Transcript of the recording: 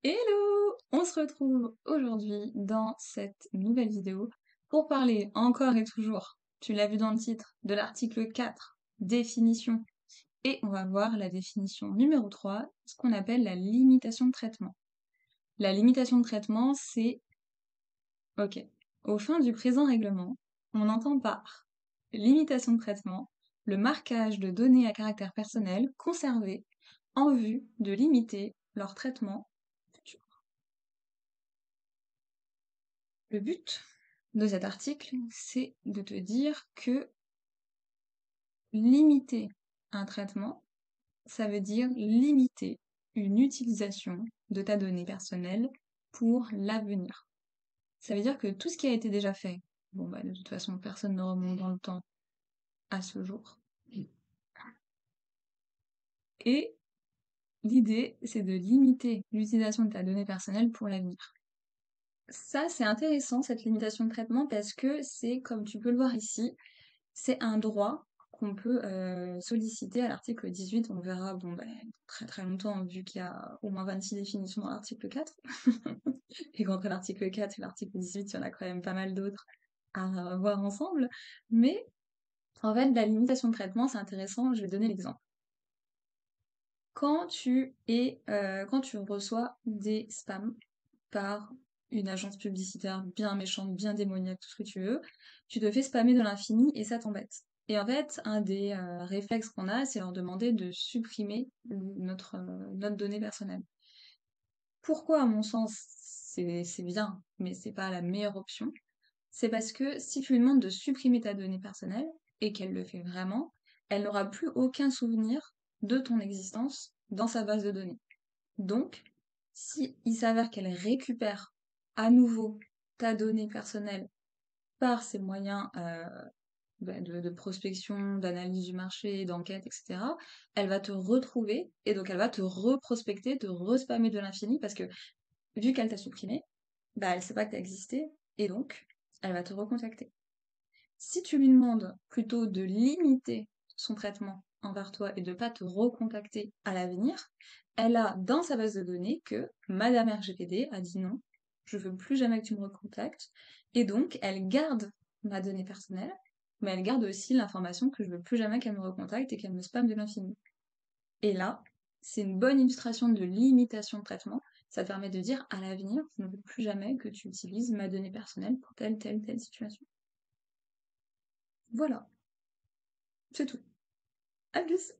Hello! On se retrouve aujourd'hui dans cette nouvelle vidéo pour parler encore et toujours, tu l'as vu dans le titre, de l'article 4, définition. Et on va voir la définition numéro 3, ce qu'on appelle la limitation de traitement. La limitation de traitement, c'est, ok, au fin du présent règlement, on entend par limitation de traitement le marquage de données à caractère personnel conservées en vue de limiter leur traitement futur. Le but de cet article, c'est de te dire que limiter un traitement, ça veut dire limiter une utilisation de ta donnée personnelle pour l'avenir. Ça veut dire que tout ce qui a été déjà fait, bon bah de toute façon personne ne remonte dans le temps à ce jour. Et l'idée, c'est de limiter l'utilisation de ta donnée personnelle pour l'avenir. Ça, c'est intéressant, cette limitation de traitement, parce que c'est, comme tu peux le voir ici, c'est un droit qu'on peut solliciter à l'article 18. On verra bon, bah, très très longtemps, vu qu'il y a au moins 26 définitions dans l'article 4. Et qu'entre l'article 4 et l'article 18, il y en a quand même pas mal d'autres à voir ensemble. Mais en fait, la limitation de traitement, c'est intéressant. Je vais donner l'exemple. Quand quand tu reçois des spams par une agence publicitaire bien méchante, bien démoniaque, tout ce que tu veux, tu te fais spammer de l'infini et ça t'embête. Et en fait, un des réflexes qu'on a, c'est leur demander de supprimer notre donnée personnelle. Pourquoi, à mon sens, c'est bien, mais c'est pas la meilleure option? C'est parce que si tu lui demandes de supprimer ta donnée personnelle, et qu'elle le fait vraiment, elle n'aura plus aucun souvenir de ton existence dans sa base de données. Donc, si il s'avère qu'elle récupère à nouveau ta donnée personnelle par ses moyens de prospection, d'analyse du marché, d'enquête, etc., elle va te retrouver et donc elle va te reprospecter, te respammer de l'infini parce que vu qu'elle t'a supprimé, bah elle sait pas que t'as existé et donc elle va te recontacter. Si tu lui demandes plutôt de limiter son traitement envers toi et de ne pas te recontacter à l'avenir, elle a dans sa base de données que Madame RGPD a dit non, je veux plus jamais que tu me recontactes, et donc elle garde ma donnée personnelle, mais elle garde aussi l'information que je veux plus jamais qu'elle me recontacte et qu'elle me spamme de l'infini. Et là, c'est une bonne illustration de limitation de traitement. Ça te permet de dire à l'avenir, je ne veux plus jamais que tu utilises ma donnée personnelle pour telle situation. Voilà, c'est tout. À plus.